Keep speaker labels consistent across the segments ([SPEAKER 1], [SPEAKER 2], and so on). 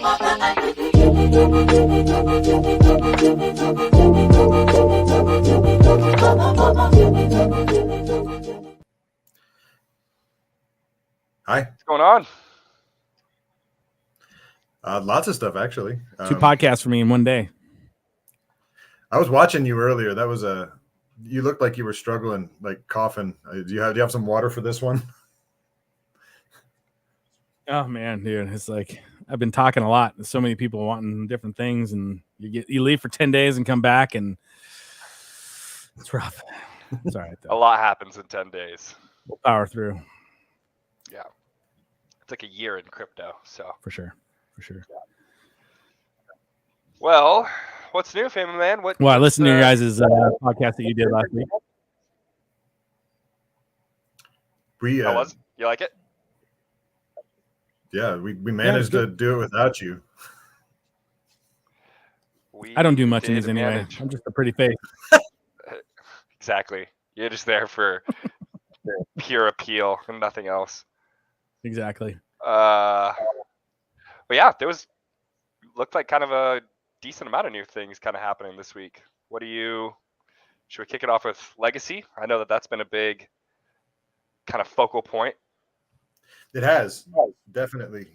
[SPEAKER 1] Hi.
[SPEAKER 2] What's going on?
[SPEAKER 1] Lots of stuff, actually.
[SPEAKER 3] 2 podcasts for me in one day.
[SPEAKER 1] I was watching you earlier. That was you looked like you were struggling, like coughing. Do you have some water for this one?
[SPEAKER 3] Oh man, dude, it's like I've been talking a lot. There's so many people wanting different things, and you leave for 10 days and come back, and it's rough. It's all right though.
[SPEAKER 2] A lot happens in 10 days.
[SPEAKER 3] We'll power through.
[SPEAKER 2] Yeah. It's like a year in crypto, so.
[SPEAKER 3] For sure.
[SPEAKER 2] Well, what's new, family man?
[SPEAKER 3] Well, I listened to your guys' podcast that you did last week.
[SPEAKER 2] How was it? You like it?
[SPEAKER 1] Yeah, we managed to do it without you.
[SPEAKER 3] I don't do much in these anyway. I'm just a pretty face.
[SPEAKER 2] Exactly. You're just there for pure appeal and nothing else.
[SPEAKER 3] Exactly.
[SPEAKER 2] But yeah, looked like kind of a decent amount of new things kind of happening this week. Should we kick it off with Legacy? I know that's been a big kind of focal point.
[SPEAKER 1] It has, definitely.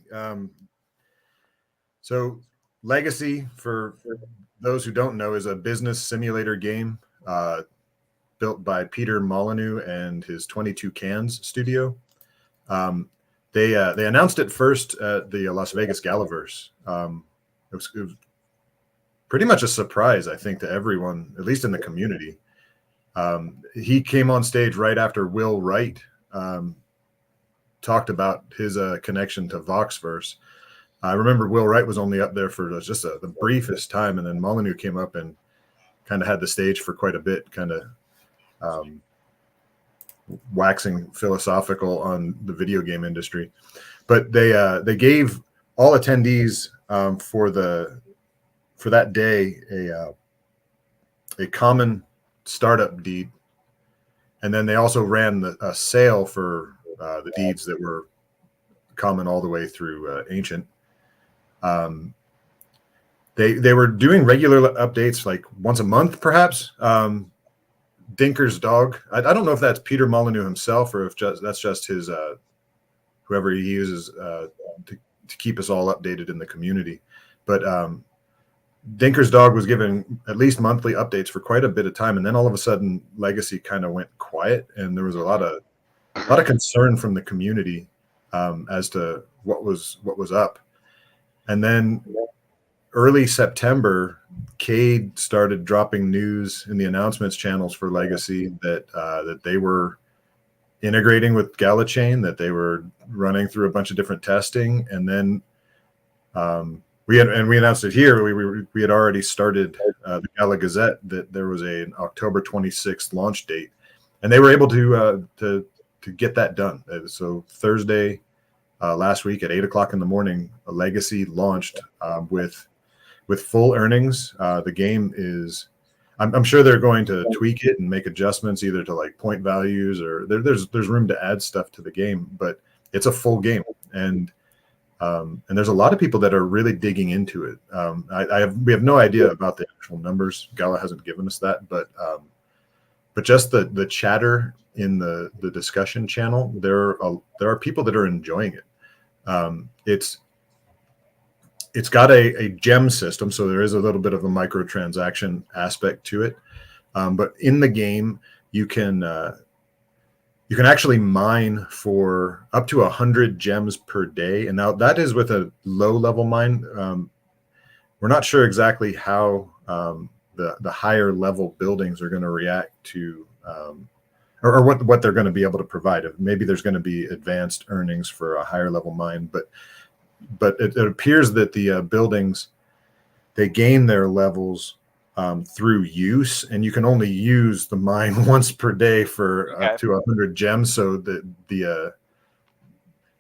[SPEAKER 1] So Legacy, for those who don't know, is a business simulator game built by Peter Molyneux and his 22 Cans studio. They announced it first at the Las Vegas Galaverse. It was pretty much a surprise, I think, to everyone, at least in the community. He came on stage right after Will Wright talked about his connection to Voxverse. I remember Will Wright was only up there for just the briefest time, and then Molyneux came up and kind of had the stage for quite a bit, kind of waxing philosophical on the video game industry. But they gave all attendees for that day a common startup deed, and then they also ran a sale for the deeds that were common all the way through ancient. They were doing regular updates like once a month, perhaps. Dinker's dog. I don't know if that's Peter Molyneux himself or if that's just his whoever he uses to keep us all updated in the community. But Dinker's dog was given at least monthly updates for quite a bit of time, and then all of a sudden, Legacy kind of went quiet, and there was a lot of concern from the community as to what was up. And then early September, Cade started dropping news in the announcements channels for Legacy that they were integrating with Gala Chain, that they were running through a bunch of different testing, and then we announced it here. We had already started the Gala Gazette that there was an October 26th launch date, and they were able to get that done. So Thursday last week at 8:00 in the morning, a Legacy launched with full earnings. The game is, I'm sure they're going to tweak it and make adjustments either to like point values or there's room to add stuff to the game, but it's a full game, and there's a lot of people that are really digging into it. We have no idea about the actual numbers. Gala hasn't given us that, but just the chatter in the discussion channel, there are people that are enjoying it. It's got a gem system, so there is a little bit of a microtransaction aspect to it. But in the game, you can actually mine for up to 100 gems per day, and now that is with a low-level mine. We're not sure exactly how the higher-level buildings are going to react to, or what they're going to be able to provide. Maybe there's going to be advanced earnings for a higher-level mine, but it appears that the buildings, they gain their levels through use, and you can only use the mine once per day for up to 100 gems. So the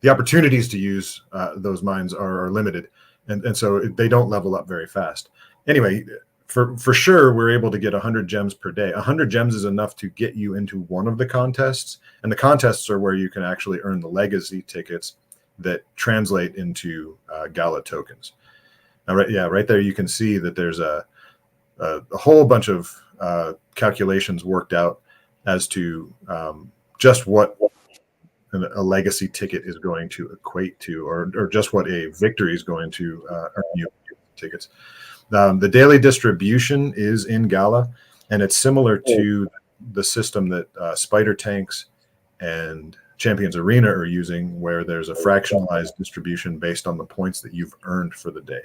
[SPEAKER 1] opportunities to use those mines are limited, and so they don't level up very fast. Anyway, for sure, we're able to get 100 gems per day. 100 gems is enough to get you into one of the contests, and the contests are where you can actually earn the Legacy tickets that translate into Gala tokens. Right there you can see that there's a whole bunch of calculations worked out as to just what a legacy ticket is going to equate to, or just what a victory is going to earn you tickets. The daily distribution is in Gala, and it's similar to the system that Spider Tanks and Champions Arena are using, where there's a fractionalized distribution based on the points that you've earned for the day.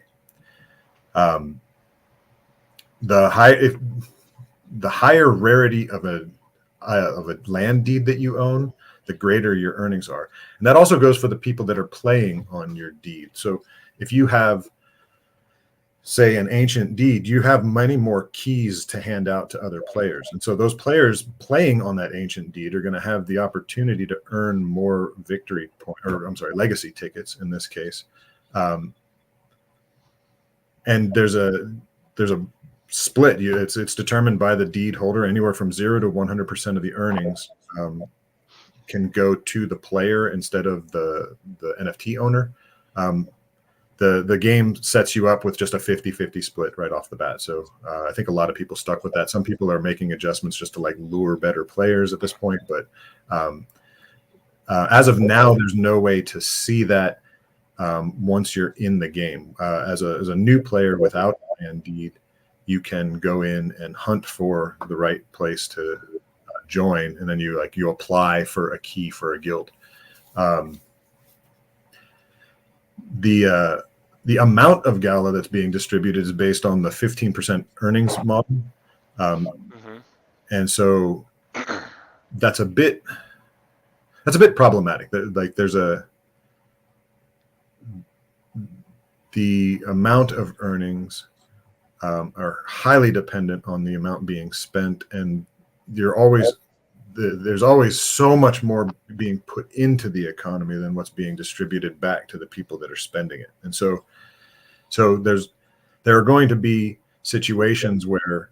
[SPEAKER 1] The higher rarity of a land deed that you own, the greater your earnings are. And that also goes for the people that are playing on your deed. So if you have, say, an ancient deed, you have many more keys to hand out to other players. And so those players playing on that ancient deed are going to have the opportunity to earn more legacy tickets in this case. And there's a split. It's determined by the deed holder. Anywhere from 0 to 100% of the earnings can go to the player instead of the NFT owner. The game sets you up with just a 50-50 split right off the bat. So I think a lot of people stuck with that. Some people are making adjustments just to like lure better players at this point. But as of now, there's no way to see that once you're in the game. As a new player without a land deed, you can go in and hunt for the right place to join, and then you apply for a key for a guild. The amount of Gala that's being distributed is based on the 15% earnings model, and so that's a bit problematic. Like the amount of earnings are highly dependent on the amount being spent, and there's always so much more being put into the economy than what's being distributed back to the people that are spending it. And so there are going to be situations where,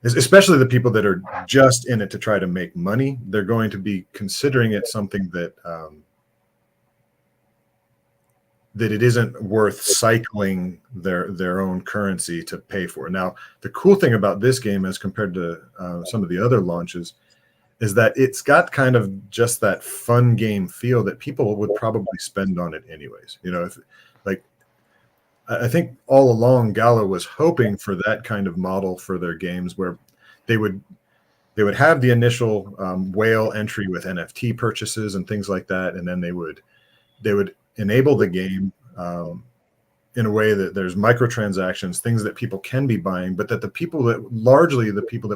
[SPEAKER 1] especially the people that are just in it to try to make money, they're going to be considering it something that it isn't worth cycling their own currency to pay for. Now, the cool thing about this game as compared to some of the other launches is that it's got kind of just that fun game feel that people would probably spend on it anyways. I think all along Gala was hoping for that kind of model for their games, where they would have the initial whale entry with NFT purchases and things like that, and then they would enable the game in a way that there's microtransactions, things that people can be buying, but that the people that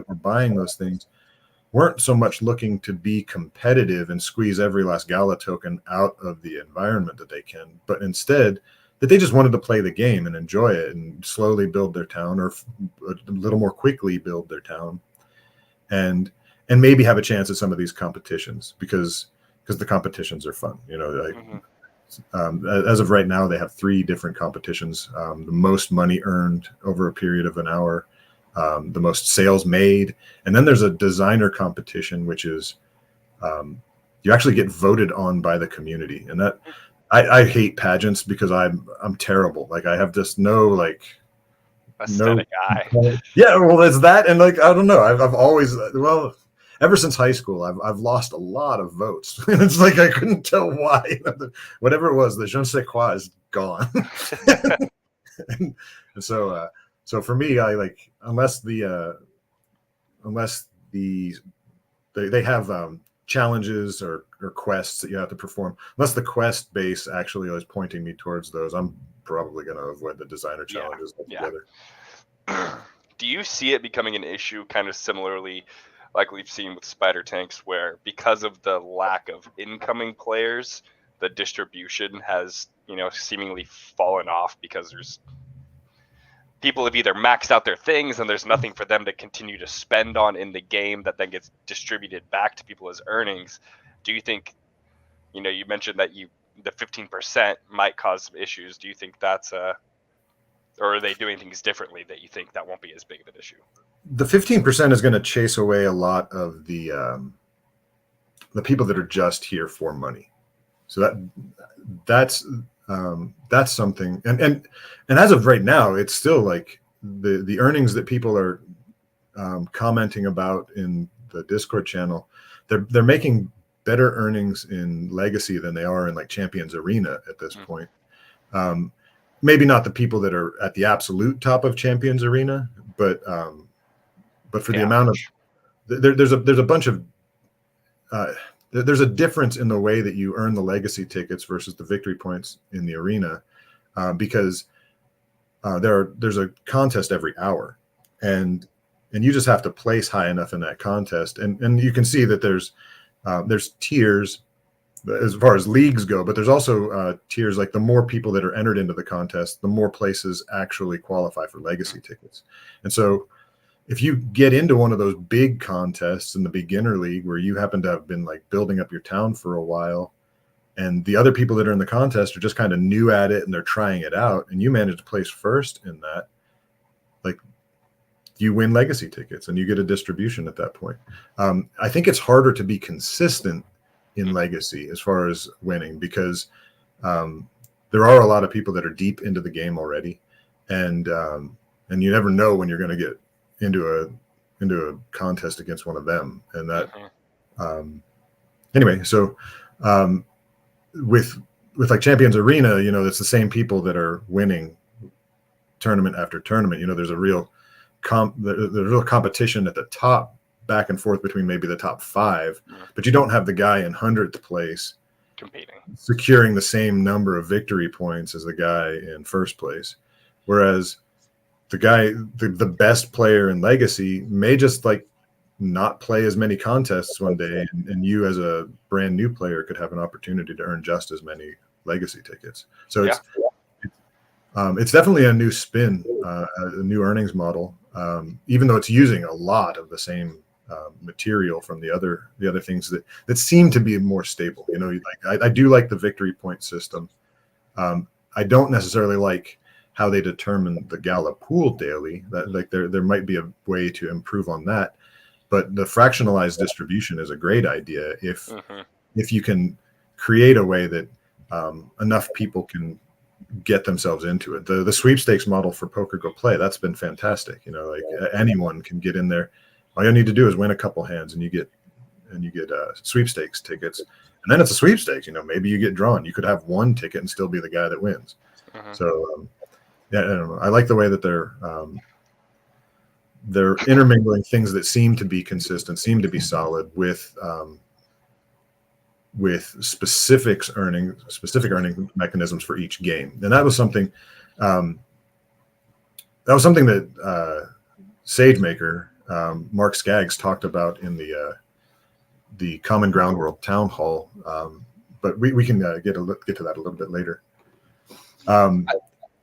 [SPEAKER 1] were buying those things weren't so much looking to be competitive and squeeze every last Gala token out of the environment that they can, but instead that they just wanted to play the game and enjoy it and slowly build their town, or a little more quickly build their town, and maybe have a chance at some of these competitions because the competitions are fun. As of right now, they have 3 different competitions: the most money earned over a period of an hour, the most sales made, and then there's a designer competition, which is you actually get voted on by the community. And that I hate pageants because I'm terrible. Like, I have just
[SPEAKER 2] aesthetic eye.
[SPEAKER 1] Yeah, well, there's that, and I don't know. I've always, ever since high school, I've lost a lot of votes. And it's like I couldn't tell why. Whatever it was, the je ne sais quoi is gone. and so for me, unless they have challenges or quests that you have to perform, unless the quest base actually is pointing me towards those, I'm probably going to avoid the designer challenges altogether.
[SPEAKER 2] Do you see it becoming an issue kind of similarly like we've seen with Spider Tanks, where because of the lack of incoming players, the distribution has, seemingly fallen off because there's people have either maxed out their things and there's nothing for them to continue to spend on in the game that then gets distributed back to people as earnings? Do you think, you mentioned that the 15% might cause some issues. Do you think that's or are they doing things differently that you think that won't be as big of an issue?
[SPEAKER 1] The 15% is going to chase away a lot of the people that are just here for money. So that's That's something. And as of right now, it's still like the earnings that people are commenting about in the Discord channel. They're making better earnings in Legacy than they are in like Champions Arena at this point. Maybe not the people that are at the absolute top of Champions Arena, but for the amount of there's a bunch of there's a difference in the way that you earn the Legacy tickets versus the victory points in the arena, because there's a contest every hour, and you just have to place high enough in that contest, and you can see that there's tiers as far as leagues go, but there's also tiers. Like the more people that are entered into the contest, the more places actually qualify for Legacy tickets. And so if you get into one of those big contests in the beginner league where you happen to have been like building up your town for a while, and the other people that are in the contest are just kind of new at it and they're trying it out, and you manage to place first in that, like, you win Legacy tickets and you get a distribution at that point. I think it's harder to be consistent in Legacy as far as winning, because there are a lot of people that are deep into the game already, and you never know when you're going to get into a contest against one of them. And that anyway, so with like Champions Arena, you know, it's the same people that are winning tournament after tournament. You know, there's a real there's real competition at the top, back and forth between maybe the top 5, but you don't have the guy in 100th place
[SPEAKER 2] competing,
[SPEAKER 1] securing the same number of victory points as the guy in first place. Whereas the best player in Legacy may just like not play as many contests one day, and you as a brand new player could have an opportunity to earn just as many Legacy tickets. So it's definitely a new spin, a new earnings model, even though it's using a lot of the same material from the other things that seem to be more stable. You know, like I do like the victory point system. I don't necessarily like how they determine the Gala pool daily. That like there might be a way to improve on that, but the fractionalized distribution is a great idea if you can create a way that enough people can get themselves into it. The sweepstakes model for Poker Go Play, that's been fantastic. You know, like anyone can get in there. All you need to do is win a couple hands, and you get sweepstakes tickets. And then it's a sweepstakes. You know, maybe you get drawn. You could have one ticket and still be the guy that wins. So I don't know. I like the way that they're intermingling things that seem to be consistent, seem to be solid with specific earning mechanisms for each game. And that was something that SageMaker, Mark Skaggs, talked about in the Common Ground World Town Hall, but we can get to that a little bit later.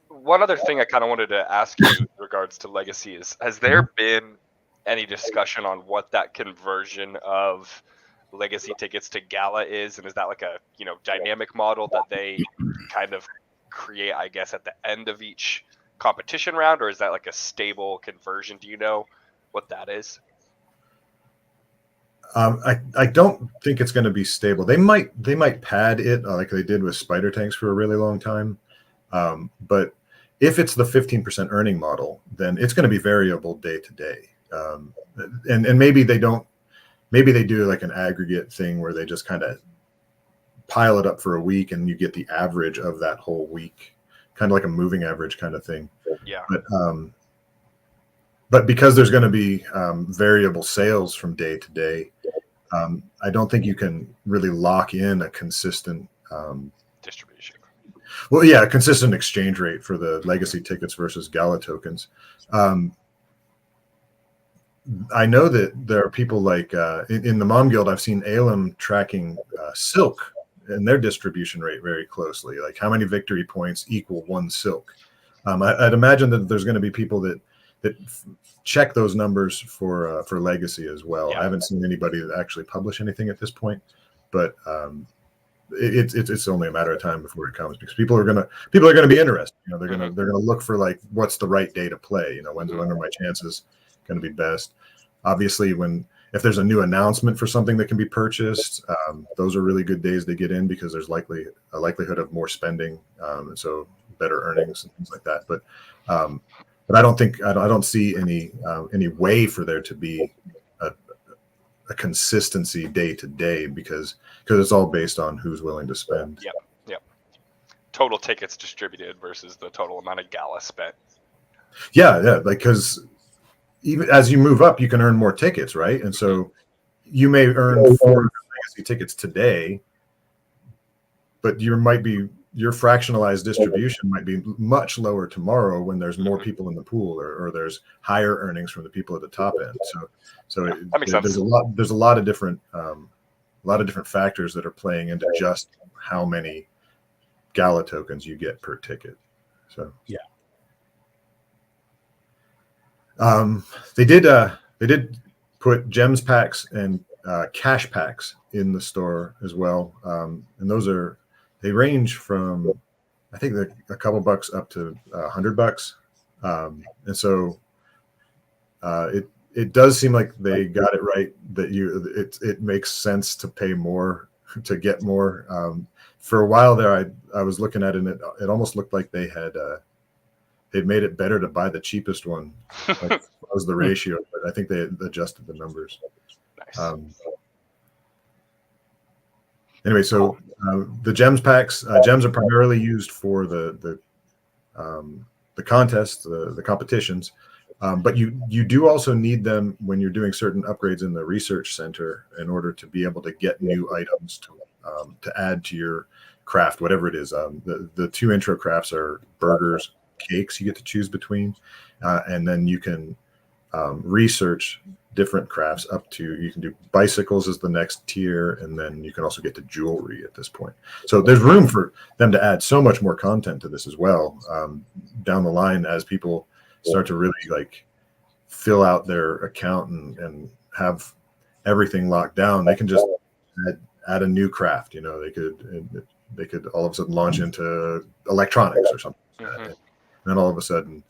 [SPEAKER 2] One other thing I kind of wanted to ask you in regards to Legacy is, has there been any discussion on what that conversion of Legacy tickets to Gala is, and is that like a dynamic model that they kind of create, I guess, at the end of each competition round, or is that like a stable conversion? Do you know what that is?
[SPEAKER 1] I don't think it's going to be stable. They might pad it like they did with Spider Tanks for a really long time, but if it's the 15% earning model, then it's going to be variable day to day, and maybe they don't. Maybe they do like an aggregate thing where they just kind of pile it up for a week and you get the average of that whole week, kind of like a moving average kind of thing.
[SPEAKER 2] Yeah.
[SPEAKER 1] But because there's going to be variable sales from day to day, I don't think you can really lock in a consistent
[SPEAKER 2] distribution.
[SPEAKER 1] Well, yeah, a consistent exchange rate for the Legacy tickets versus Gala tokens. I know that there are people like in the Mom Guild, I've seen Alem tracking Silk and their distribution rate very closely. Like how many victory points equal one Silk. I'd imagine that there's going to be people that check those numbers for Legacy as well. Yeah. I haven't seen anybody that actually publish anything at this point, but it's only a matter of time before it comes, because people are going to be interested. You know, they're going to look for like what's the right day to play. You know, when are my chances going to be best? Obviously, when if there's a new announcement for something that can be purchased, those are really good days to get in because there's a likelihood of more spending, and so better earnings and things like that. But I don't see any way for there to be a consistency day to day because it's all based on who's willing to spend.
[SPEAKER 2] Yep. Total tickets distributed versus the total amount of gala spent.
[SPEAKER 1] Yeah, like because even as you move up, you can earn more tickets, right? And so you may earn 400 legacy tickets today, but your fractionalized distribution might be much lower tomorrow when there's more people in the pool or there's higher earnings from the people at the top end. So
[SPEAKER 2] that makes sense.
[SPEAKER 1] There's a lot of different factors that are playing into just how many gala tokens you get per ticket. So
[SPEAKER 3] yeah.
[SPEAKER 1] They did put gems packs and cash packs in the store as well, and they range from I think a couple bucks up to $100, and so it does seem like they got it right that it makes sense to pay more to get more. For a while there, I was looking at it, and it almost looked like they'd made it better to buy the cheapest one. Like, was the ratio, but I think they adjusted the numbers.
[SPEAKER 2] Nice.
[SPEAKER 1] Anyway, so the gems packs, gems are primarily used for the contests, the competitions, but you do also need them when you're doing certain upgrades in the research center in order to be able to get new items to add to your craft, whatever it is. The 2 intro crafts are burgers, cakes you get to choose between, and then you can research different crafts up to, you can do bicycles as the next tier, and then you can also get to jewelry at this point. So there's room for them to add so much more content to this as well down the line as people start to really like fill out their account and have everything locked down. They can just add a new craft. They could all of a sudden launch into electronics or something. And then all of a sudden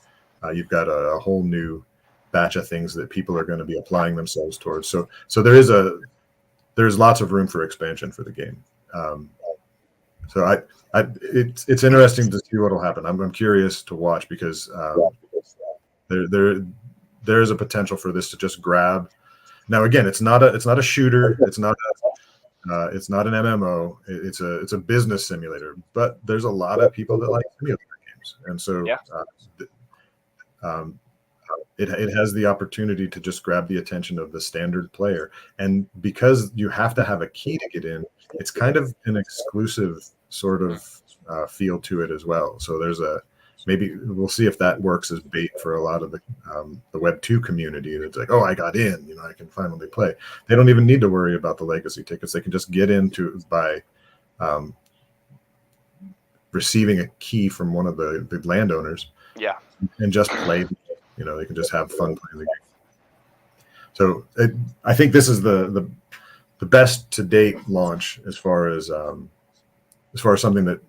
[SPEAKER 1] you've got a whole new batch of things that people are going to be applying themselves towards. So there's lots of room for expansion for the game. So it's interesting to see what will happen. I'm curious to watch because there is a potential for this to just grab. Now again, it's not a shooter. It's not an MMO. It's a business simulator. But there's a lot of people that like simulator games, and so it has the opportunity to just grab the attention of the standard player. And because you have to have a key to get in, it's kind of an exclusive sort of feel to it as well. So maybe we'll see if that works as bait for a lot of the Web 2 community. That's like, oh, I got in, I can finally play. They don't even need to worry about the legacy tickets. They can just get into by receiving a key from one of the landowners.
[SPEAKER 2] Yeah.
[SPEAKER 1] And just play. They can just have fun playing the game. So I think this is the best to date launch as far as something that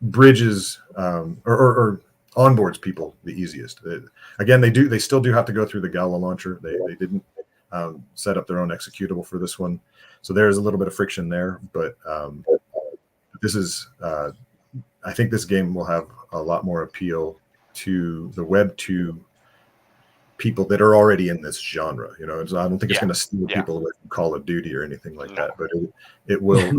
[SPEAKER 1] bridges or onboards people the easiest. Again, they still do have to go through the Gala launcher. They didn't set up their own executable for this one, so there's a little bit of friction there. But this is I think this game will have a lot more appeal to the Web 2 people that are already in this genre. I don't think it's going to steal people away from Call of Duty or anything like that, but it will.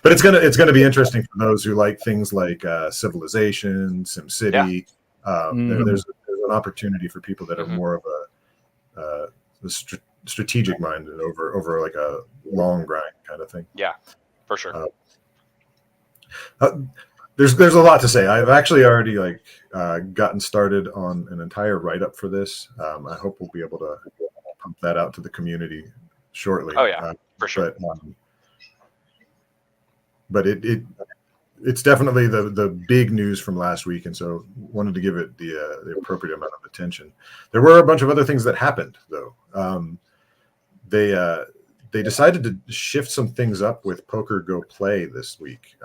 [SPEAKER 1] But it's gonna be interesting for those who like things like Civilization, SimCity. There's an opportunity for people that are more of a strategic minded over like a long grind kind of thing. Yeah,
[SPEAKER 2] for sure.
[SPEAKER 1] There's a lot to say. I've actually already gotten started on an entire write-up for this. I hope we'll be able to pump that out to the community shortly.
[SPEAKER 2] Oh yeah, for sure.
[SPEAKER 1] But it's definitely the big news from last week, and so wanted to give it the appropriate amount of attention. There were a bunch of other things that happened though. They decided to shift some things up with Poker Go Play this week.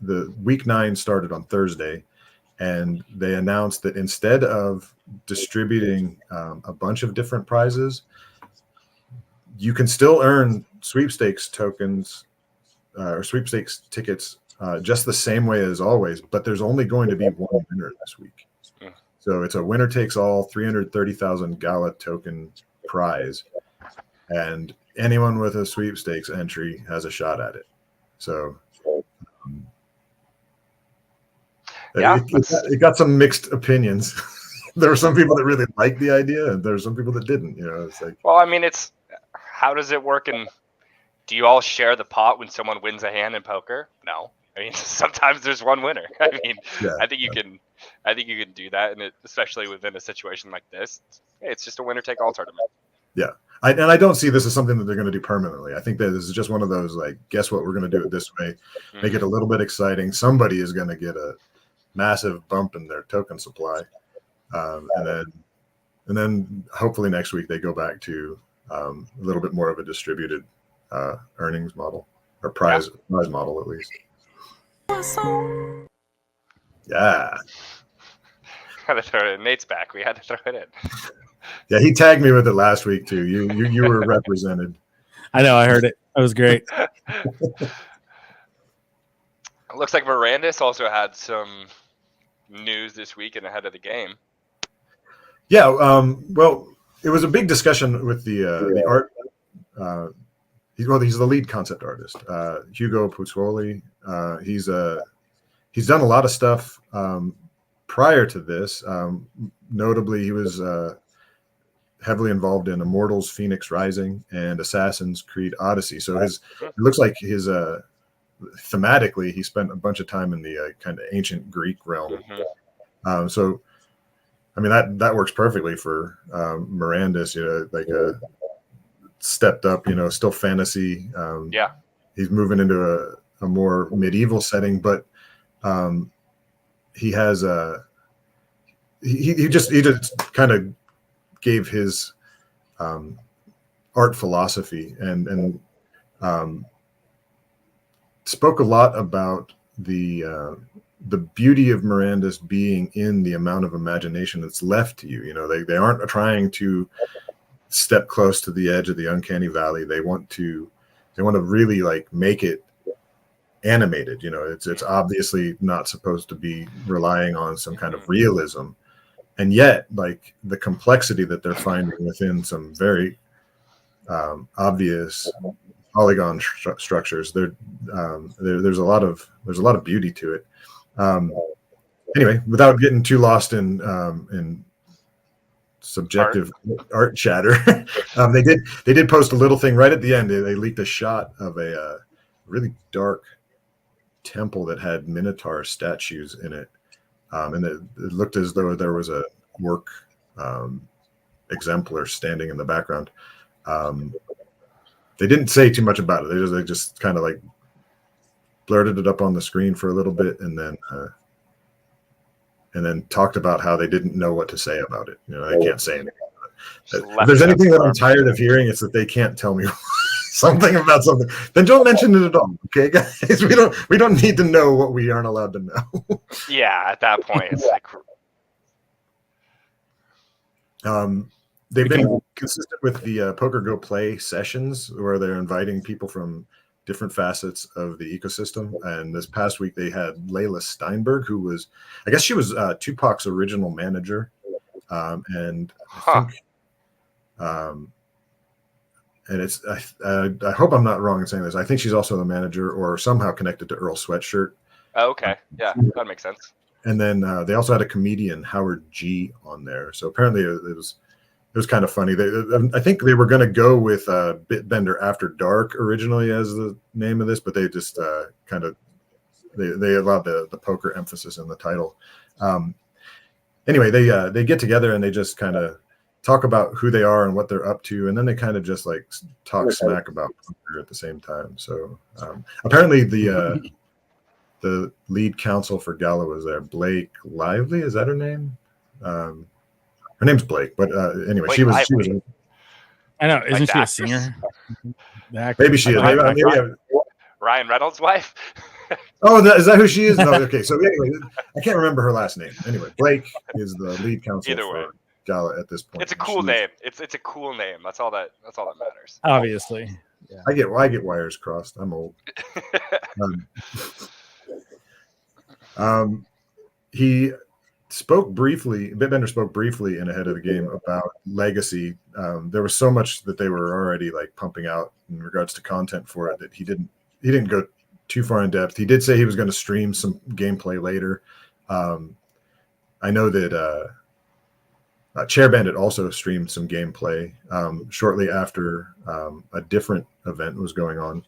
[SPEAKER 1] The week 9 started on Thursday, and they announced that instead of distributing a bunch of different prizes, you can still earn sweepstakes tokens or sweepstakes tickets just the same way as always, but there's only going to be one winner this week. So it's a winner takes all 330,000 Gala token prize, and anyone with a sweepstakes entry has a shot at it. So it got some mixed opinions. There were some people that really liked the idea, and there were some people that didn't. It's like,
[SPEAKER 2] well, I mean, it's how does it work? And do you all share the pot when someone wins a hand in poker? No. I mean, sometimes there's one winner. I mean, yeah, I think you can do that, and especially within a situation like this, it's just a winner take all tournament.
[SPEAKER 1] Yeah, I don't see this as something that they're going to do permanently. I think that this is just one of those, like, guess what, we're going to do it this way, make it a little bit exciting. Somebody is going to get a massive bump in their token supply, and then hopefully next week they go back to a little bit more of a distributed earnings model or prize model at least. Yeah.
[SPEAKER 2] Had to throw it in. Nate's back. We had to throw it in.
[SPEAKER 1] Yeah, he tagged me with it last week too. You were represented.
[SPEAKER 3] I know. I heard it. That was great.
[SPEAKER 2] It looks like Mirandis also had some news this week and ahead of the game.
[SPEAKER 1] Yeah. Well, it was a big discussion with the art. He's the lead concept artist, Hugo Puzzoli. He's done a lot of stuff prior to this. Notably, he was heavily involved in Immortals: Phoenix Rising and Assassin's Creed Odyssey. So it looks like his thematically he spent a bunch of time in the kind of ancient Greek realm. So I mean that works perfectly for Mirandis. Like a stepped up, still fantasy. He's moving into a more medieval setting, but he has he just kind of gave his art philosophy and spoke a lot about the beauty of Mirandis being in the amount of imagination that's left to you. They aren't trying to step close to the edge of the uncanny valley. They want to really like make it animated. It's obviously not supposed to be relying on some kind of realism, and yet like the complexity that they're finding within some very obvious polygon structures. There's a lot of beauty to it. Anyway, without getting too lost in subjective art chatter, they did post a little thing right at the end. They leaked a shot of a really dark temple that had Minotaur statues in it, and it looked as though there was a work exemplar standing in the background. They didn't say too much about it. They just kind of like blurted it up on the screen for a little bit, and then talked about how they didn't know what to say about it. They can't say anything. If there's anything that I'm tired of hearing, it's that they can't tell me something about something. Then don't mention it at all, okay, guys? We don't need to know what we aren't allowed to know.
[SPEAKER 2] Yeah, at that point, it's like
[SPEAKER 1] they've been consistent with the Poker Go Play sessions where they're inviting people from different facets of the ecosystem. And this past week they had Layla Steinberg, who was, I guess she was Tupac's original manager. And I think, and it's, I hope I'm not wrong in saying this. I think she's also the manager or somehow connected to Earl Sweatshirt.
[SPEAKER 2] Oh, okay. Yeah, that makes sense.
[SPEAKER 1] And then they also had a comedian, Howard G, on there. So apparently it was kind of funny. I think they were going to go with Bitbender After Dark originally as the name of this, but they just kind of they allowed the poker emphasis in the title. Anyway, they get together and they just kind of talk about who they are and what they're up to, and then they kind of just like talk smack about poker at the same time. So apparently the lead counsel for Gala was there, Blake Lively. Is that her name? Her name's Blake, but anyway, Blake she was.
[SPEAKER 3] I know, isn't she a singer?
[SPEAKER 1] Maybe she is. Maybe
[SPEAKER 2] Ryan Reynolds' wife.
[SPEAKER 1] Oh, is that who she is? No, okay. So anyway, I can't remember her last name. Anyway, Blake is the lead counsel
[SPEAKER 2] Either way,
[SPEAKER 1] for Gala at this point.
[SPEAKER 2] it's a cool name. It's a cool name. That's all that matters.
[SPEAKER 3] Obviously. Yeah.
[SPEAKER 1] I get wires crossed. I'm old. He spoke briefly. Bitbender spoke briefly in Ahead of the Game about Legacy. There was so much that they were already like pumping out in regards to content for it that he didn't go too far in depth. He did say he was going to stream some gameplay later. I know that Chair Bandit also streamed some gameplay shortly after a different event was going on.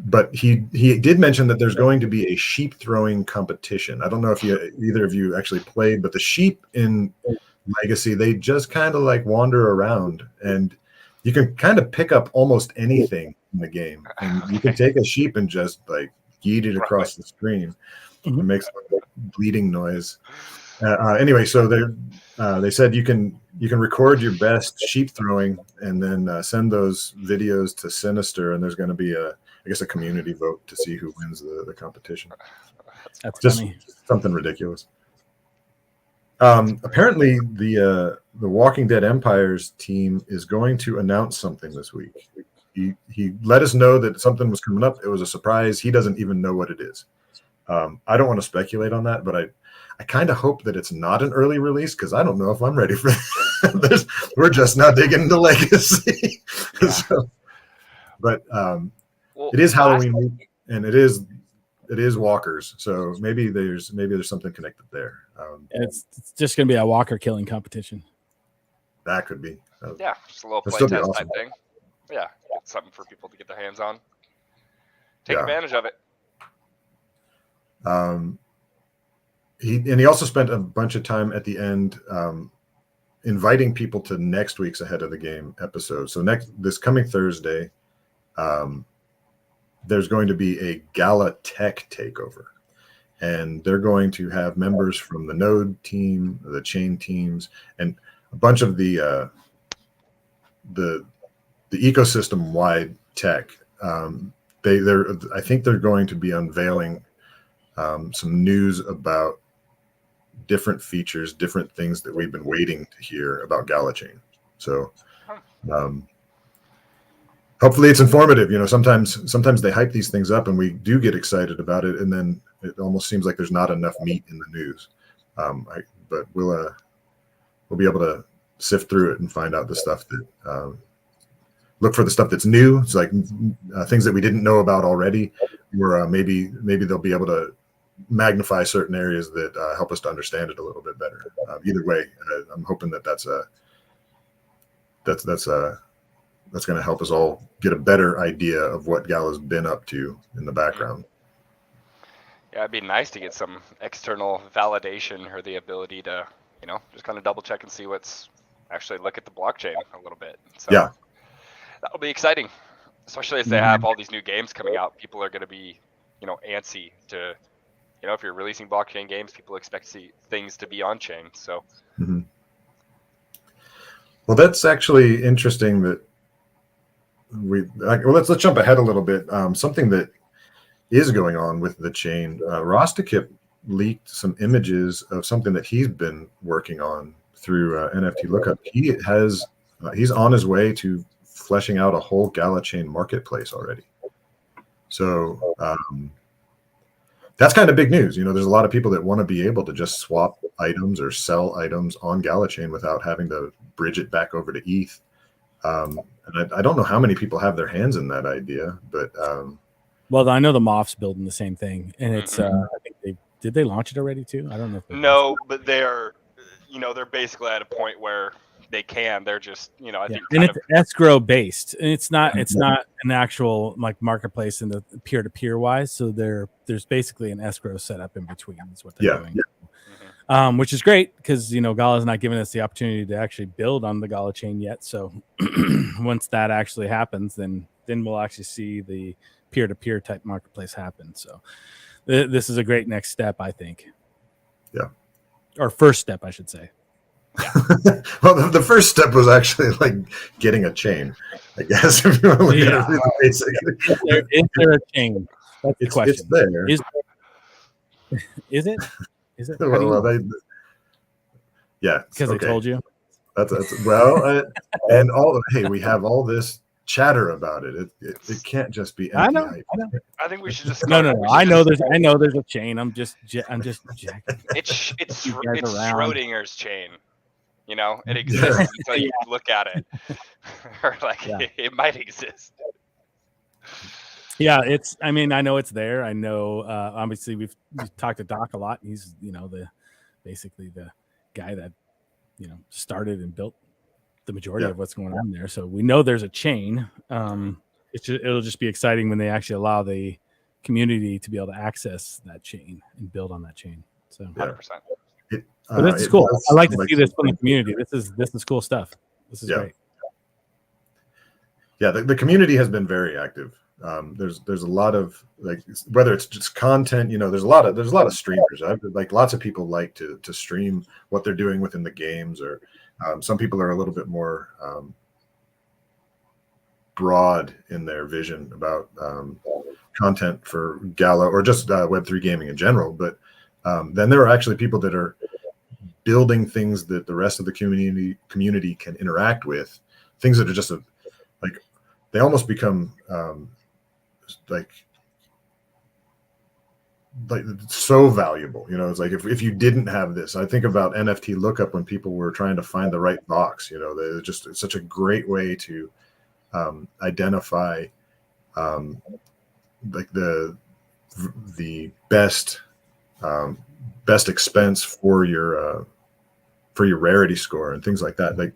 [SPEAKER 1] But he did mention that there's going to be a sheep throwing competition. I don't know if either of you actually played, but the sheep in Legacy, they just kind of like wander around, and you can kind of pick up almost anything in the game. And you can take a sheep and just like yeet it across the screen. It makes a bleeding noise. Anyway, so they said you can record your best sheep throwing and then send those videos to Sinister, and there's going to be a community vote to see who wins the competition.
[SPEAKER 3] That's
[SPEAKER 1] just
[SPEAKER 3] funny.
[SPEAKER 1] Something ridiculous. Apparently, the Walking Dead Empire's team is going to announce something this week. He let us know that something was coming up. It was a surprise. He doesn't even know what it is. I don't want to speculate on that, but I kind of hope that it's not an early release because I don't know if I'm ready for this. We're just now digging into Legacy.
[SPEAKER 2] Yeah.
[SPEAKER 1] But it is Halloween week, and it is walkers. So maybe there's something connected there.
[SPEAKER 3] It's just going to be a walker killing competition.
[SPEAKER 1] That could be.
[SPEAKER 2] Yeah, just a little
[SPEAKER 1] That'd
[SPEAKER 2] play
[SPEAKER 1] still be
[SPEAKER 2] test
[SPEAKER 1] awesome.
[SPEAKER 2] type thing. Yeah, something for people to get their hands on. Take advantage of it.
[SPEAKER 1] He also spent a bunch of time at the end inviting people to next week's Ahead of the Game episode. So this coming Thursday, there's going to be a Gala Tech takeover, and they're going to have members from the Node team, the Chain teams, and a bunch of the ecosystem-wide tech. I think they're going to be unveiling some news about different features, different things that we've been waiting to hear about Gala Chain. So hopefully it's informative. Sometimes they hype these things up and we do get excited about it, and then it almost seems like there's not enough meat in the news. But we'll be able to sift through it and find out the stuff that look for the stuff that's new. It's like things that we didn't know about already, or maybe they'll be able to magnify certain areas that help us to understand it a little bit better. Either way, I'm hoping that's going to help us all get a better idea of what Gala's been up to in the background.
[SPEAKER 2] Yeah, it'd be nice to get some external validation or the ability to, just kind of double check and see what's actually look at the blockchain a little bit. So
[SPEAKER 1] yeah,
[SPEAKER 2] that'll be exciting, especially as they have all these new games coming out. People are going to be, antsy to, if you're releasing blockchain games, people expect to see things to be on chain. So,
[SPEAKER 1] well, that's actually interesting that let's jump ahead a little bit. Something that is going on with the chain. Rostakip leaked some images of something that he's been working on through NFT Lookup. He's on his way to fleshing out a whole Gala Chain marketplace already. So that's kind of big news. There's a lot of people that want to be able to just swap items or sell items on Gala Chain without having to bridge it back over to ETH. And I don't know how many people have their hands in that idea, but
[SPEAKER 3] well, I know the Moff's building the same thing, and it's I think did they launch it already too? I don't know.
[SPEAKER 2] No, but they're they're basically at a point where they can. They're just I think
[SPEAKER 3] and it's escrow based, and it's not an actual like marketplace in the peer-to-peer wise. So there's basically an escrow set up in between. Is what they're doing. Which is great because Gala's not giving us the opportunity to actually build on the Gala chain yet. So once that actually happens, then we'll actually see the peer-to-peer type marketplace happen. So this is a great next step, I think.
[SPEAKER 1] Yeah,
[SPEAKER 3] or first step, I should say.
[SPEAKER 2] Yeah.
[SPEAKER 1] Well, the first step was actually like getting a chain, I guess. If you want to look at it really basic.
[SPEAKER 3] Is there a chain? That's the
[SPEAKER 1] it's
[SPEAKER 3] question.
[SPEAKER 1] there.
[SPEAKER 3] Is it? Is it? How do you
[SPEAKER 1] Well,
[SPEAKER 3] know?
[SPEAKER 1] yeah,
[SPEAKER 3] Because
[SPEAKER 1] okay.
[SPEAKER 3] they told you.
[SPEAKER 1] That's well, and hey, we have all this chatter about it. It can't just be empty hype.
[SPEAKER 3] I know.
[SPEAKER 2] I think we should just
[SPEAKER 3] No.
[SPEAKER 2] we should
[SPEAKER 3] I know
[SPEAKER 2] just-
[SPEAKER 3] there's a chain. I'm just jacking.
[SPEAKER 2] It's
[SPEAKER 3] You guys around.
[SPEAKER 2] Schrodinger's chain. You know, it exists until you look at it, or like
[SPEAKER 3] Yeah.
[SPEAKER 2] it might exist.
[SPEAKER 3] Yeah, it's. I mean, I know it's there. I know. Obviously, we've talked to Doc a lot. He's basically the guy that started and built the majority of what's going on there. So we know there's a chain. It'll just be exciting when they actually allow the community to be able to access that chain and build on that chain. So
[SPEAKER 2] 100%.
[SPEAKER 3] But this is cool. I like to see this from the community. This is cool stuff. This is great.
[SPEAKER 1] Yeah, the community has been very active. There's a lot of whether it's just content, there's a lot of streamers. Lots of people like to stream what they're doing within the games, or some people are a little bit more broad in their vision about content for Gala or just Web3 gaming in general. But then there are actually people that are building things that the rest of the community can interact with, things that are just they almost become like so valuable. It's like if you didn't have this, I think about NFT lookup when people were trying to find the right box. It's such a great way to identify the best expense for your rarity score and things like that.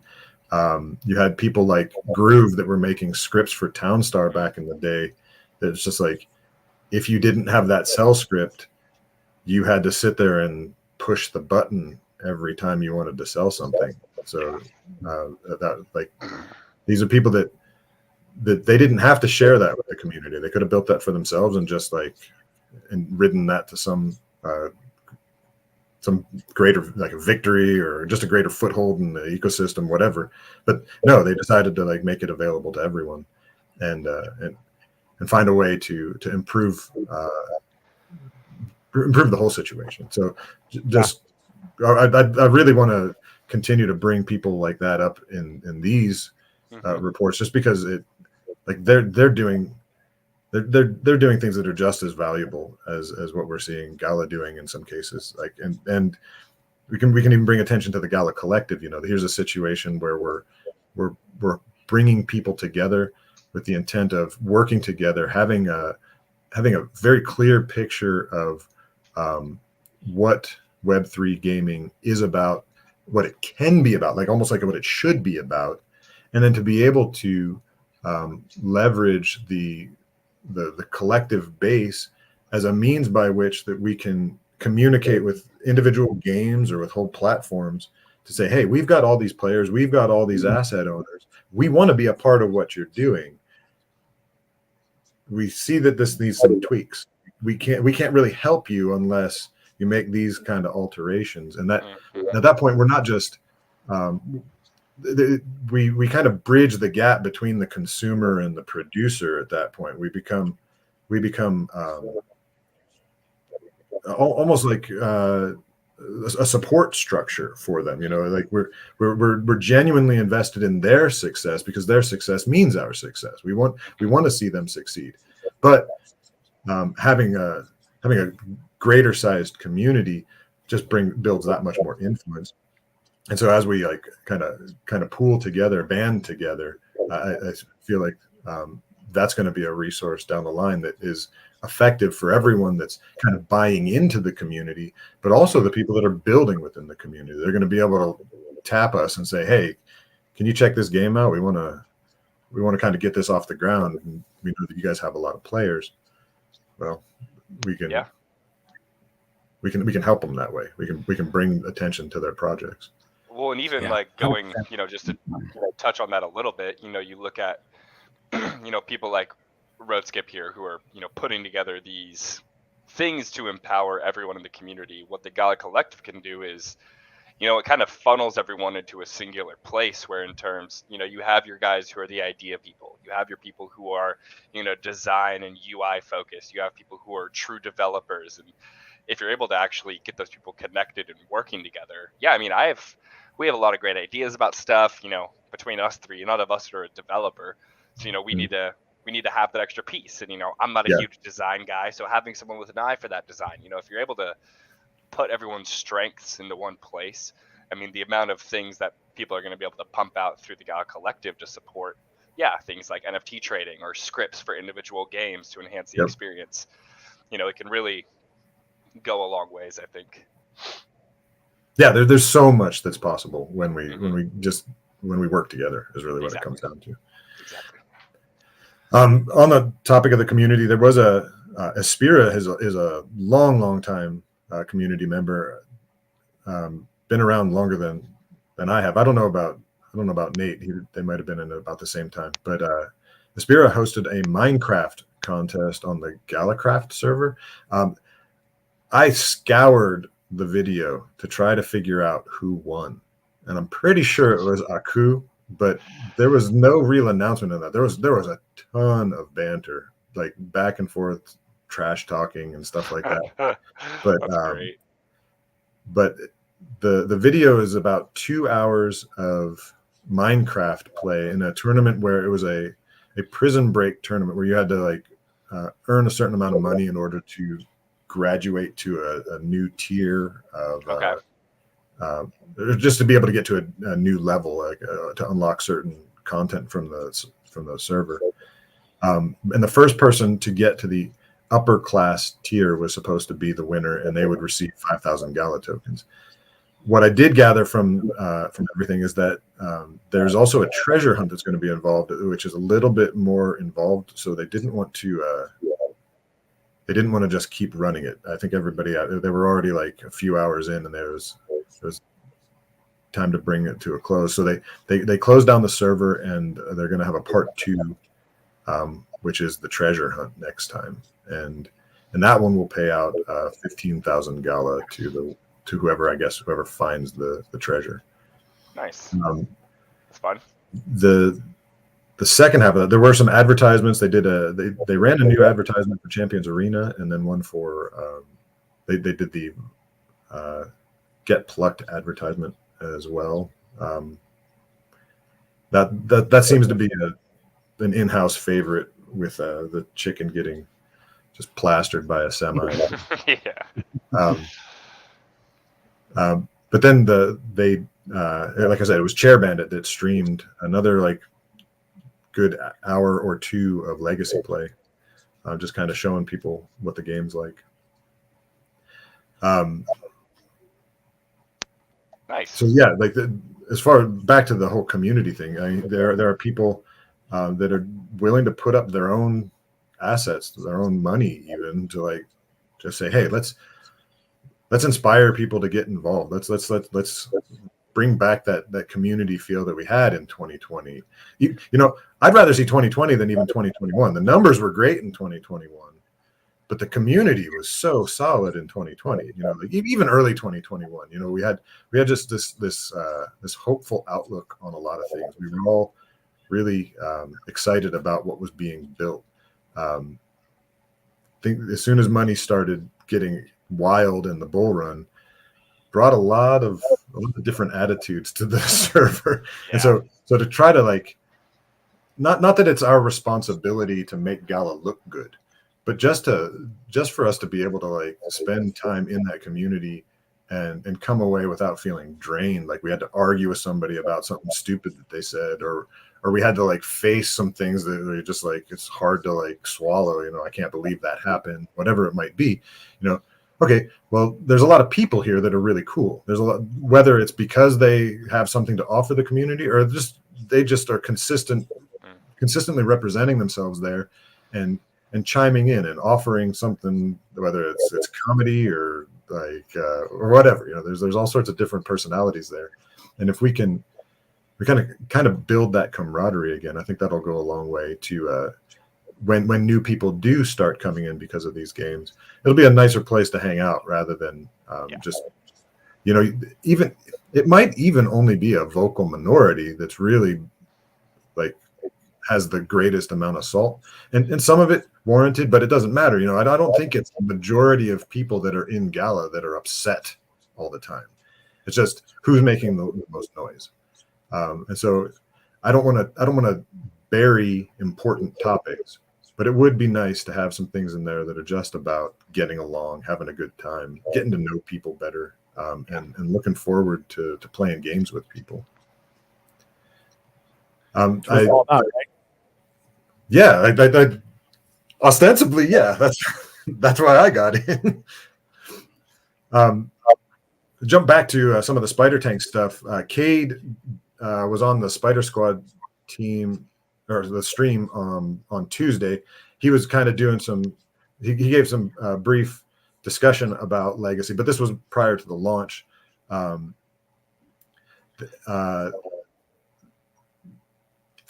[SPEAKER 1] You had people like Groove that were making scripts for Townstar back in the day. It's just like, if you didn't have that sell script, you had to sit there and push the button every time you wanted to sell something. So these are people that they didn't have to share that with the community. They could have built that for themselves and just and ridden that to some greater a victory or just a greater foothold in the ecosystem, whatever. But no, they decided to make it available to everyone and find a way to improve the whole situation. So just I really want to continue to bring people like that up in these reports, just because they're doing things that are just as valuable as what we're seeing Gala doing in some cases. And we can even bring attention to the Gala Collective. Here's a situation where we're bringing people together with the intent of working together, having a very clear picture of what Web3 gaming is about, what it can be about, almost like what it should be about, and then to be able to leverage the collective base as a means by which that we can communicate with individual games or with whole platforms to say, hey, we've got all these players, we've got all these asset owners, we want to be a part of what you're doing. We see that this needs some tweaks. We can't really help you unless you make these kind of alterations. And that at that point, we're not just we kind of bridge the gap between the consumer and the producer. At that point, we become almost like a support structure for them. We're genuinely invested in their success because their success means our success. We want to see them succeed, but having a greater sized community just builds that much more influence. And so as we kind of pool together, band together, I feel like that's going to be a resource down the line that is effective for everyone that's kind of buying into the community, but also the people that are building within the community. They're going to be able to tap us and say, hey, can you check this game out? We want to kind of get this off the ground. And we know that you guys have a lot of players. Well, we can help them that way. We can bring attention to their projects.
[SPEAKER 2] Well, and even going, just to touch on that a little bit, you look at, people like Roadskip here who are, putting together these things to empower everyone in the community. What the Gala Collective can do is, it kind of funnels everyone into a singular place where in terms, you have your guys who are the idea people, you have your people who are, design and UI focused, you have people who are true developers. And if you're able to actually get those people connected and working together, yeah, I mean, we have a lot of great ideas about stuff, between us three, none of us are a developer. So, we need to have that extra piece. And, I'm not a huge design guy. So having someone with an eye for that design, if you're able to put everyone's strengths into one place, I mean, the amount of things that people are going to be able to pump out through the Gala Collective to support, things like NFT trading or scripts for individual games to enhance the experience, it can really go a long ways, I think.
[SPEAKER 1] Yeah, there's so much that's possible when we work together is really what it comes down to.
[SPEAKER 2] Exactly.
[SPEAKER 1] On the topic of the community, there was Aspira is a long time community member, been around longer than I have. I don't know about Nate. They might have been in about the same time. But Aspira hosted a Minecraft contest on the Galacraft server. I scoured the video to try to figure out who won, and I'm pretty sure it was Aku, but there was no real announcement of that. There was a ton of banter, like back and forth, trash talking and stuff like that. But
[SPEAKER 2] that's great.
[SPEAKER 1] But the video is about 2 hours of Minecraft play in a tournament where it was a prison break tournament where you had to earn a certain amount of money in order to graduate to a new tier of just to be able to get to a new level, to unlock certain content from the server. And the first person to get to the upper class tier was supposed to be the winner, and they would receive 5,000 Gala tokens. What I did gather from everything is that there's also a treasure hunt that's going to be involved, which is a little bit more involved. So they didn't want to just keep running it. I think everybody they were already like a few hours in, and there was time to bring it to a close. So they closed down the server, and they're going to have a part 2, which is the treasure hunt next time, and that one will pay out 15,000 Gala to whoever finds the treasure.
[SPEAKER 2] Nice. That's fun.
[SPEAKER 1] The second half of that, there were some advertisements. They did they ran a new advertisement for Champions Arena, and then one for they did the Get Plucked advertisement as well. That seems to be an in-house favorite, with the chicken getting just plastered by a semi. But then they like I said, it was Chair Bandit that streamed another good hour or 2 of legacy play, just kind of showing people what the game's like.
[SPEAKER 2] Nice.
[SPEAKER 1] So yeah, as far back to the whole community thing, there are people that are willing to put up their own assets, their own money, even to just say, hey, let's inspire people to get involved. Let's bring back that community feel that we had in 2020. I'd rather see 2020 than even 2021. The numbers were great in 2021, but the community was so solid in 2020. Even early 2021. We had just this hopeful outlook on a lot of things. We were all really excited about what was being built. I think as soon as money started getting wild in the bull run, brought a lot of different attitudes to the server. And so to try to not that it's our responsibility to make Gala look good, but just for us to be able to spend time in that community and come away without feeling drained, like we had to argue with somebody about something stupid that they said, or we had to face some things that are just it's hard to swallow. I can't believe that happened, whatever it might be. Okay, well, there's a lot of people here that are really cool. There's a lot, whether it's because they have something to offer the community, or they just are consistently representing themselves there, and chiming in and offering something, whether it's comedy or or whatever. There's all sorts of different personalities there, and if we kind of build that camaraderie again, I think that'll go a long way to when new people do start coming in because of these games. It'll be a nicer place to hang out rather than just even it might even only be a vocal minority that's really like has the greatest amount of salt, and some of it warranted, but it doesn't matter. I don't think it's the majority of people that are in Gala that are upset all the time. It's just who's making the most noise. And so I don't want to bury important topics, but it would be nice to have some things in there that are just about getting along, having a good time, getting to know people better, and looking forward to playing games with people. Yeah, I ostensibly, yeah, that's why I got in. Jump back to some of the Spider Tank stuff. Cade was on the Spider Squad team or the stream on Tuesday. He was kind of doing he gave some brief discussion about Legacy, but this was prior to the launch.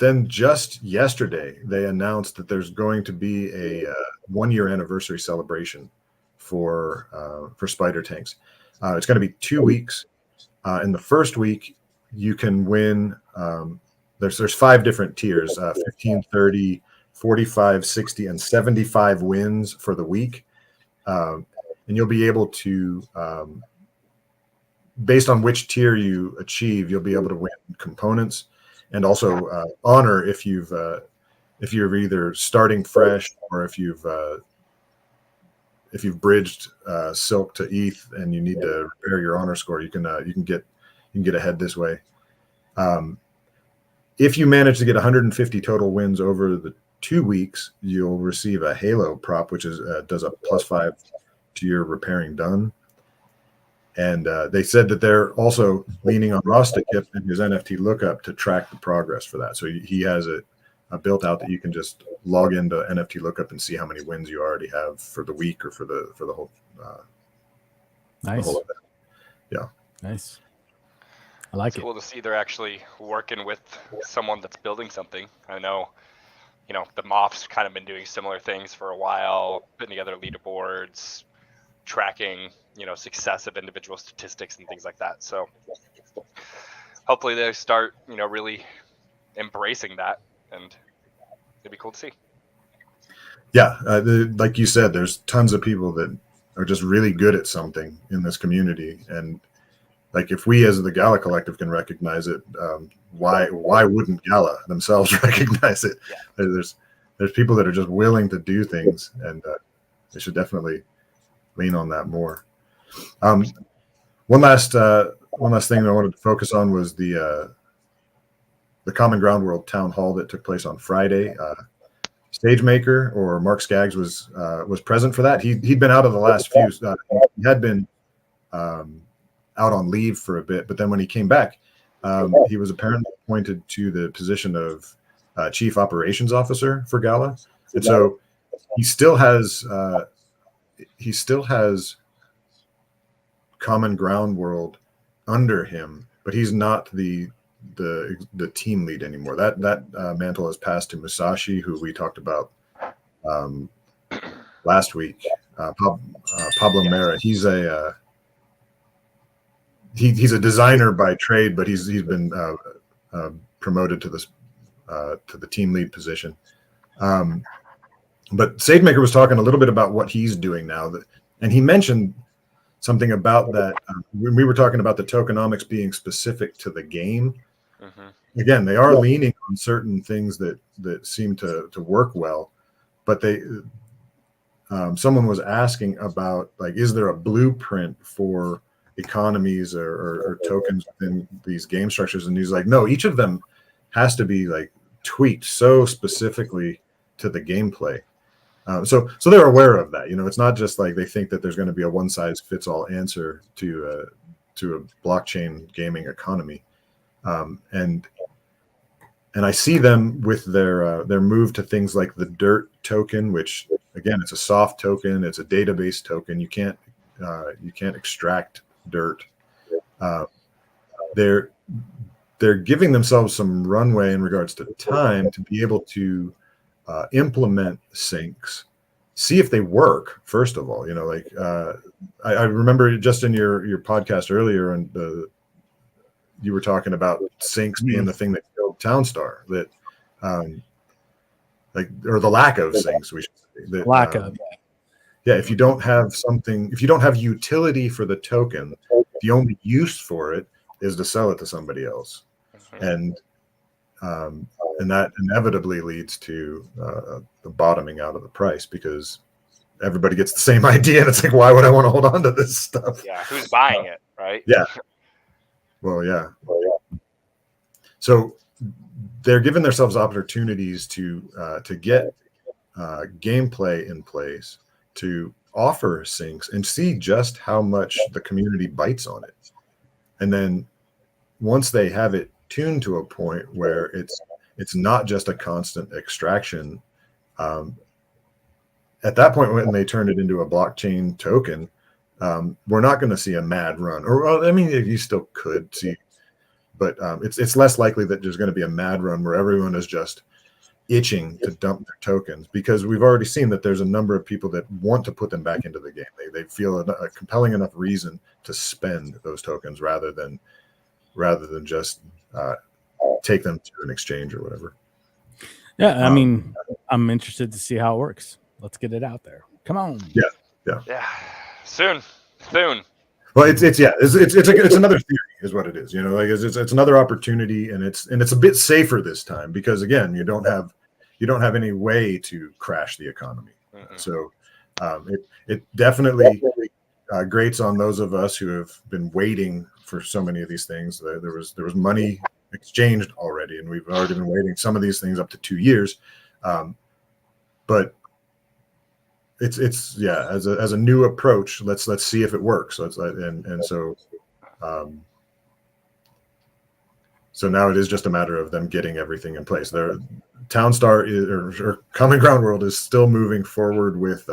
[SPEAKER 1] Then just yesterday, they announced that there's going to be a 1-year anniversary celebration for Spider Tanks. It's going to be 2 weeks. In the first week, you can win. There's 5 different tiers: 15, 30, 45, 60, and 75 wins for the week. And you'll be able to, based on which tier you achieve, you'll be able to win components. And also honor if you're either starting fresh or if you've bridged Silk to ETH and you need to repair your honor score, you can get ahead this way. If you manage to get 150 total wins over the 2 weeks, you'll receive a Halo prop, which does a +5 to your repairing done. And they said that they're also leaning on Rostakip and his NFT lookup to track the progress for that. So he has it built out that you can just log into NFT lookup and see how many wins you already have for the week or for the whole.
[SPEAKER 3] Nice.
[SPEAKER 1] The whole event. Yeah.
[SPEAKER 3] Nice. I like it.
[SPEAKER 2] It's cool to see they're actually working with someone that's building something. I know, the Moff's kind of been doing similar things for a while, putting together leaderboards, tracking success of individual statistics and things like that. So hopefully they start really embracing that, and it'd be cool to see.
[SPEAKER 1] Yeah, like you said, there's tons of people that are just really good at something in this community, and like if we as the Gala Collective can recognize it, why wouldn't Gala themselves recognize it? Yeah. There's people that are just willing to do things, and they should definitely lean on that more. One last thing I wanted to focus on was the Common Ground World Town Hall that took place on Friday. StageMaker or Mark Skaggs was present for that. He'd been out of the last few. He had been out on leave for a bit, but then when he came back, he was apparently appointed to the position of Chief Operations Officer for Gala, and so he still has Common Ground World under him, but he's not the team lead anymore. That mantle has passed to Musashi, who we talked about last week. Pablo Mera. He's a designer by trade, but he's been promoted to the team lead position. But SageMaker was talking a little bit about what he's doing now, and he mentioned something about that when we were talking about the tokenomics being specific to the game. Mm-hmm. Again, they are leaning on certain things that seem to work well, but someone was asking about, like, is there a blueprint for economies or tokens within these game structures? And he's like, no, each of them has to be like tweaked so specifically to the gameplay. So they're aware of that. It's not just like they think that there's going to be a one-size-fits-all answer to a blockchain gaming economy. And I see them with their move to things like the Dirt token, which again, it's a soft token, it's a database token. You can't extract Dirt. They're giving themselves some runway in regards to time to be able to implement syncs see if they work. First of all, like I remember just in your podcast earlier, and you were talking about sinks being the thing that killed Townstar. That or the lack of sinks, we should say. That,
[SPEAKER 3] lack of.
[SPEAKER 1] Yeah, if you don't have something, if you don't have utility for the token, the only use for it is to sell it to somebody else, and that inevitably leads to the bottoming out of the price, because everybody gets the same idea, and it's like, why would I want to hold on to this stuff?
[SPEAKER 2] Yeah, who's buying it, right?
[SPEAKER 1] Yeah. Well, yeah. So they're giving themselves opportunities to get gameplay in place, to offer syncs and see just how much the community bites on it. And then once they have it tuned to a point where it's not just a constant extraction, at that point, when they turn it into a blockchain token, we're not going to see a mad run. Or, well, I mean, you still could see, but it's less likely that there's going to be a mad run where everyone is just itching to dump their tokens, because we've already seen that there's a number of people that want to put them back into the game. They feel a compelling enough reason to spend those tokens rather than just take them to an exchange or whatever.
[SPEAKER 3] Yeah, I mean, I'm interested to see how it works. Let's get it out there. Come on.
[SPEAKER 2] Yeah. Soon.
[SPEAKER 1] Well, it's another theory, is what it is. Like it's another opportunity, and it's a bit safer this time, because again, you don't have any way to crash the economy. So it definitely grates on those of us who have been waiting for so many of these things. There was money exchanged already, and we've already been waiting some of these things up to 2 years. But it's as a new approach. Let's see if it works. So now it is just a matter of them getting everything in place. Townstar or Common Ground World is still moving forward with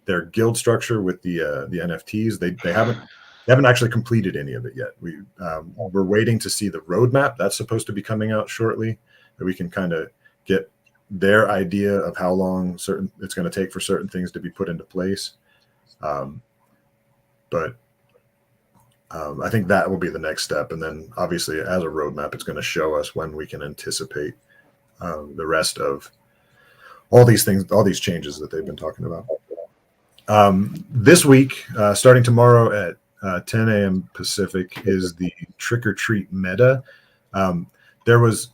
[SPEAKER 1] their guild structure with the NFTs. They haven't actually completed any of it yet. We're waiting to see the roadmap that's supposed to be coming out shortly, that we can kind of get their idea of how long it's going to take for certain things to be put into place. But I think that will be the next step. And then obviously as a roadmap, it's going to show us when we can anticipate the rest of all these things, all these changes that they've been talking about. This week, starting tomorrow at 10 a.m. Pacific, is the Trick or Treat meta. There was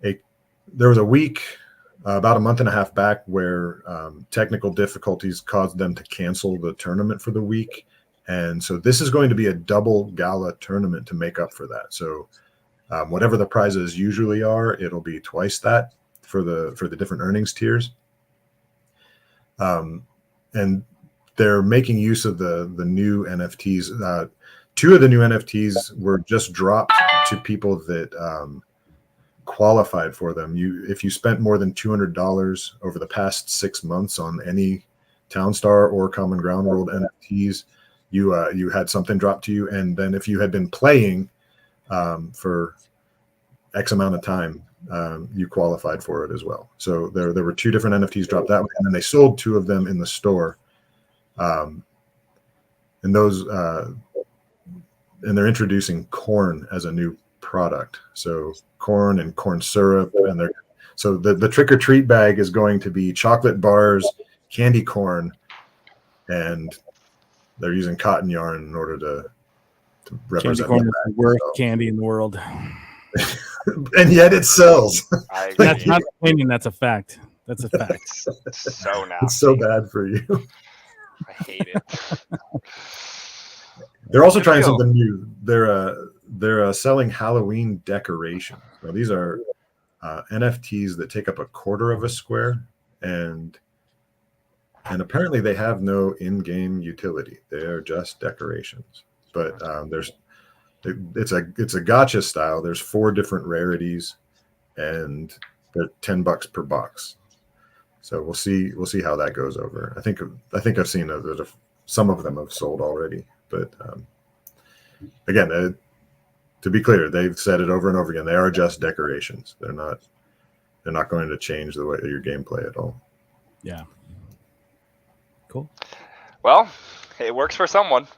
[SPEAKER 1] a week about a month and a half back where technical difficulties caused them to cancel the tournament for the week. And so this is going to be a double gala tournament to make up for that. So whatever the prizes usually are, it'll be twice that for the different earnings tiers. And they're making use of the new NFTs. 2 of the new NFTs were just dropped to people that qualified for them. If you spent more than $200 over the past 6 months on any Townstar or Common Ground World NFTs, you had something dropped to you. And then if you had been playing for X amount of time, you qualified for it as well. So there were 2 different NFTs dropped that way, and then they sold 2 of them in the store. And those and they're introducing corn as a new product. So corn and corn syrup, and the Trick or Treat bag is going to be chocolate bars, candy corn, and they're using cotton yarn in order to represent
[SPEAKER 3] candy corn is the worst candy in the world.
[SPEAKER 1] And yet it sells.
[SPEAKER 3] That's not opinion, that's a fact. That's a fact.
[SPEAKER 2] It's so nasty.
[SPEAKER 1] It's so bad for you.
[SPEAKER 2] I hate it.
[SPEAKER 1] They're also trying something new. They're selling Halloween decorations. Now, these are NFTs that take up a quarter of a square, and apparently they have no in-game utility. They are just decorations. But it's a gotcha style. There's 4 different rarities, and they're $10 per box. So we'll see how that goes over. I think I've seen that some of them have sold already, but again, to be clear, they've said it over and over again. They are just decorations. They're not going to change the way your gameplay at all.
[SPEAKER 3] Yeah. Cool.
[SPEAKER 2] Well, it works for someone.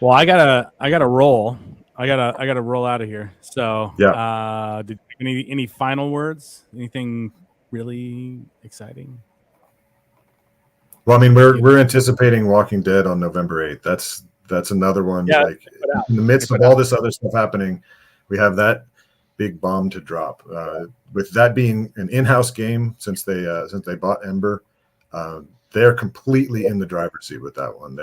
[SPEAKER 3] Well, I gotta roll. I gotta roll out of here. So,
[SPEAKER 1] Yeah.
[SPEAKER 3] any final words? Anything really exciting?
[SPEAKER 1] Well, I mean, we're anticipating Walking Dead on November 8th. That's another one.
[SPEAKER 3] Yeah,
[SPEAKER 1] like in the midst of all this other stuff happening, we have that big bomb to drop. With that being an in-house game, since they bought Ember, they're completely in the driver's seat with that one.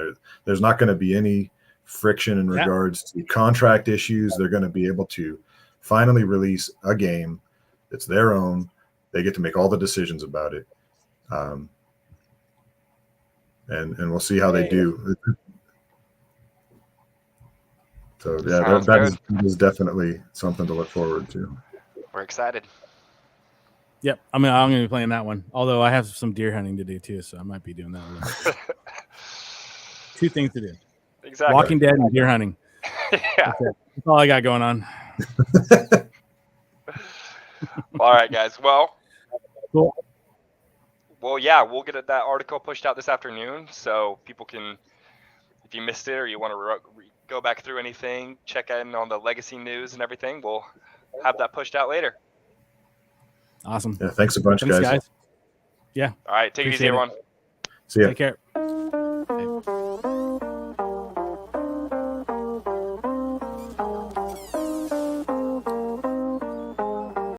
[SPEAKER 1] There's not going to be any friction in regards to contract issues. They're going to be able to finally release a game. It's their own. They get to make all the decisions about it. And we'll see how they do. So yeah, that is definitely something to look forward to.
[SPEAKER 2] We're excited.
[SPEAKER 3] Yep, I'm gonna be playing that one. Although I have some deer hunting to do too, so I might be doing that one. 2 things to do.
[SPEAKER 2] Exactly.
[SPEAKER 3] Walking Dead and deer hunting.
[SPEAKER 2] Yeah.
[SPEAKER 3] That's all I got going on.
[SPEAKER 2] All right, guys. Well,
[SPEAKER 3] cool.
[SPEAKER 2] Well, yeah, we'll get that article pushed out this afternoon, so people can, if you missed it or you want to go back through anything, check in on the Legacy news and everything. We'll have that pushed out later.
[SPEAKER 3] Awesome.
[SPEAKER 1] Yeah, thanks a bunch, guys.
[SPEAKER 3] Yeah.
[SPEAKER 2] All right, take it easy, everyone.
[SPEAKER 1] See ya.
[SPEAKER 3] Take care.